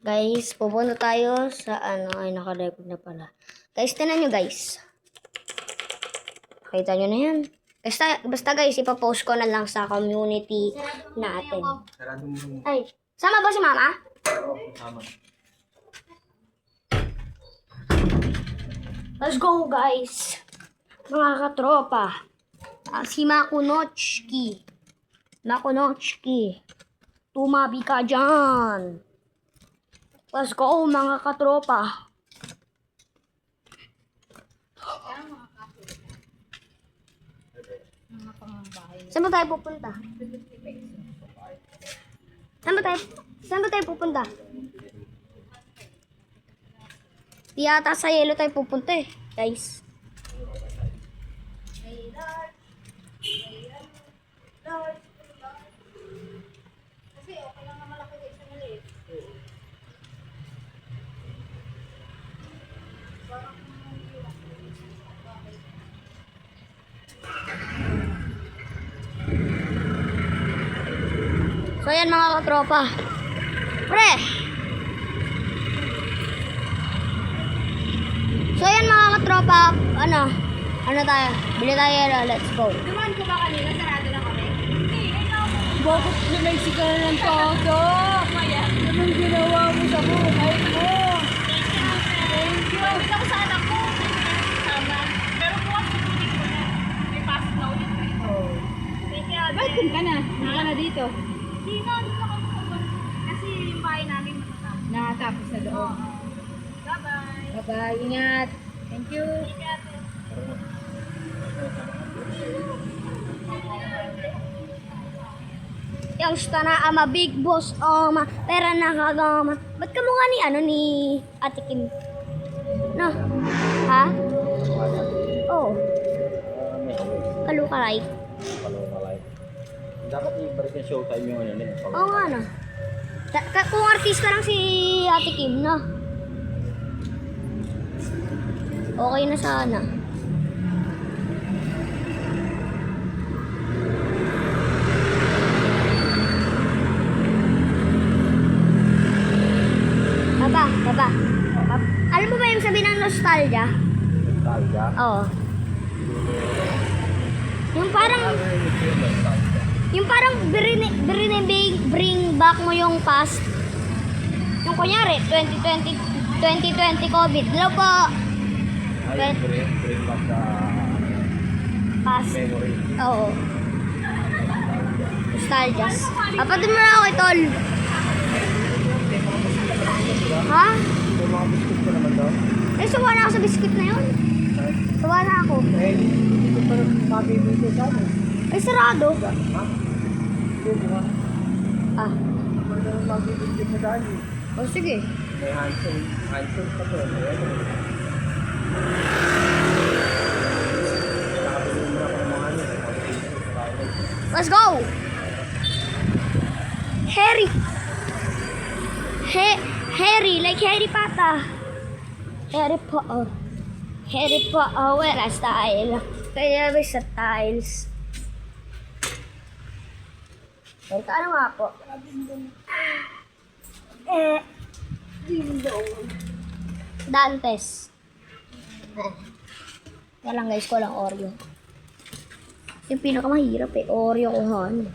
Guys, pupunta tayo sa ay naka-record na pala. Guys, tinan nyo guys. Kita nyo na yan. Basta guys, ipapost ko na lang sa community natin. Ay, sama ba si mama? Oo, sama. Let's go guys. Mga katropa. Si Makunochki. Tumabi ka dyan. Let's go mga katropa. Saan ba tayo pupunta? Saan ba tayo pupunta? Di yata sa yelo tayo pupunta eh, guys. Kasi okay lang na malaki guys sa maliit. So yan mga katropa. Pre! So yan mga katropa, ano tayo? Bili tayo, let's go. Dumaan ko ba kanina? Sarado na kami? Bakit na Mexico na ng todo? Anong ginawa mo sa buhay mo? Thank you. Sabi ko sa anak ko. Sama. Pero bukas tutuloy ko na. May pasok na ulit. Thank you. Bakit dun ka na? Hindi ka na dito. Hindi na. Dito ako sa kasi yung bahay namin matatapos. Nakatapos na doon. Bye-bye. Bye-bye. Ingat. Thank you. Ingat. Yung na ama big boss pera na kagama. Ba't ka mukha ni Ate Kim? No? Ha? Oh, kalukalay. Dapat i-balik yung showtime yung ano nila. Oo nga no. Kung artista lang si Ate Kim, no? Okay na sana. Baba. Alam mo ba yung sabi ng nostalgia? Nostalgia. Oo. Yung parang bring back mo yung past. Yung kunyari, 2020 COVID. Hello po. Ay, bring back sa Past. memory. Oo. Nostalgia. Papadun mo na ako, tol. Ha? May mga biscuit ko naman daw. Eh, sawa na ako sa biscuit na yun. Sawa na ako. Eh, hindi ko pa mabibili sa amin. Eh, sarado. Ha? Hindi mo nga. Ah. Wala naman mabibili sa dali. O, sige. May Hanson pa to. Nakabili mo na ako ng mga ano. Let's go! Harry, like Harry Potter. Harry Potter, wala style. Kaya may sa tiles. Ito, ano nga po? Dantes. Kaya lang guys, ko lang Oreo. Yung pinakamahirap Oreo kuhan.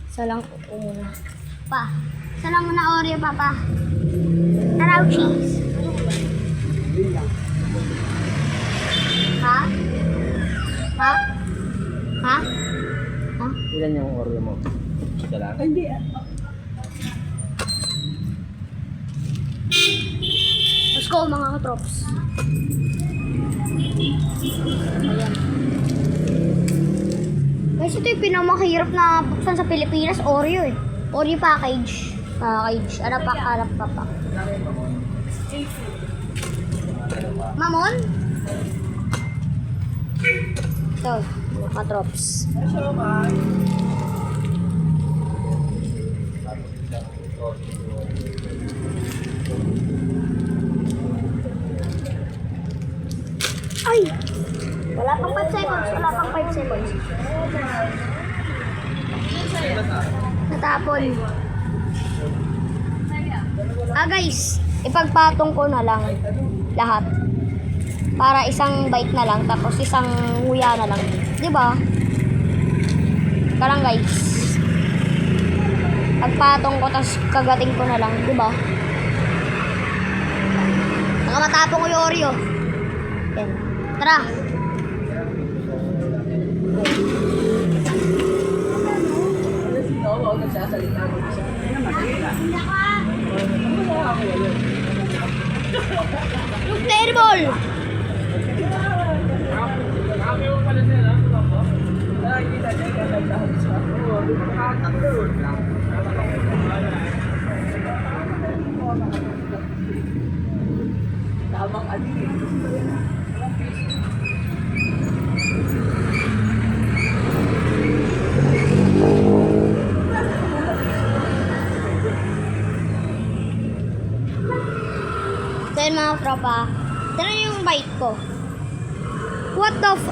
Isa lang ko muna. Pa, isa lang muna Oreo, papa. Taraw cheese. Ha? Ha? Ha? Ha? Ilan yung Oreo mo? Isa lang? Hindi. Let's go mga katrops. Ayan. Guys, ito yung pinakamahirap na buksan sa Pilipinas, Oreo Oreo package. Ano pa, harap pa pa. Mamon? Ito, mga katrops. Ay! Wala pang 5 seconds. Wala pang 5 seconds. Natapon. Guys, ipagpatong ko na lang lahat. Para isang bite na lang, tapos isang nguya na lang. Diba? Ika lang guys. Pagpatong ko, tapos kagating ko na lang. Diba? Baka matapong ko yung Oreo. Yan. Tara. Look, terrible! So yun mga tropa, tara yung bite ko. What the f...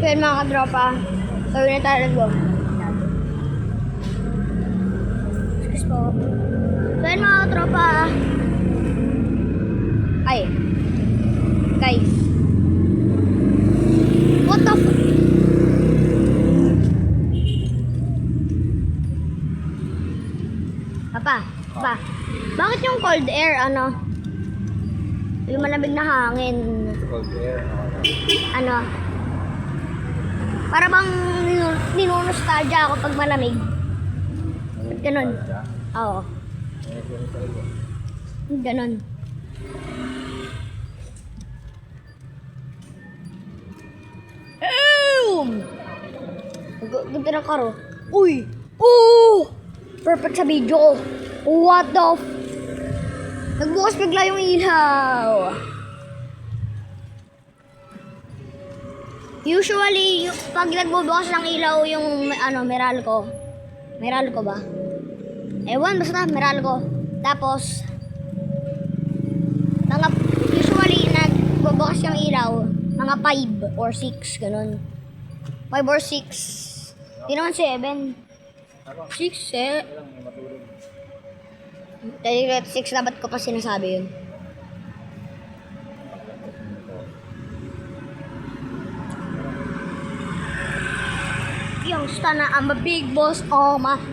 So yun mga kadropa, gawin na tayo nag-vlog. Excuse po. So yun mga kadropa. Ay. Guys. What the f... Papa. Bakit yung cold air, ano? Yung malamig na hangin. Cold air. Ano? Para bang ninunostalgia ako pag malamig. Ganon. Oo. Ganon. Ganda ng karo. Uy! Oh! Perfect sa video ko. What the f... Nagbukas bigla yung ilaw. Usually, pag nagbubukas ng ilaw yung Meralco. Meralco ba? Ewan, basta Meralco. Tapos, usually, nagbubukas yung ilaw, mga 5 or 6, ganun. 5 or 6. Di naman 7. 6, eh. 6, dapat ko pa sinasabi yun. Yung na I'm a big boss,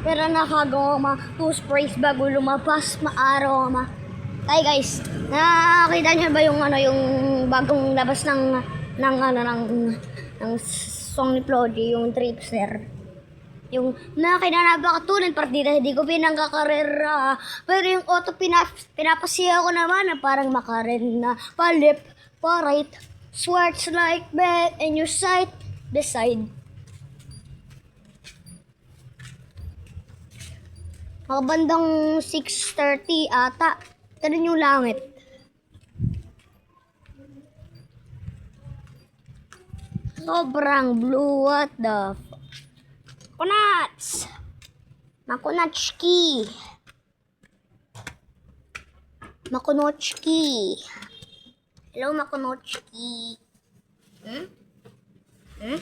pero nakagoma, 2 sprays bago lumabas, maaroma. Tay guys, nakakita niyo ba yung yung bagong labas ng song ni Plody, yung Tripster? Yung nakinanapakatunan partida, hindi ko pinangkakarera. Pero yung auto pinapasiya ko naman na parang makarin na palip, pa-right, swarts like bed, and your sight beside. Mga bandang 6:30 ata. Ganun yung langit. Sobrang blue. What the f... Makunuts! Makunatski! Makunotski! Hello, Makunotski! Okay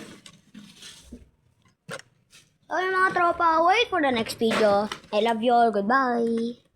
mga tropa, wait for the next video. I love you all. Goodbye.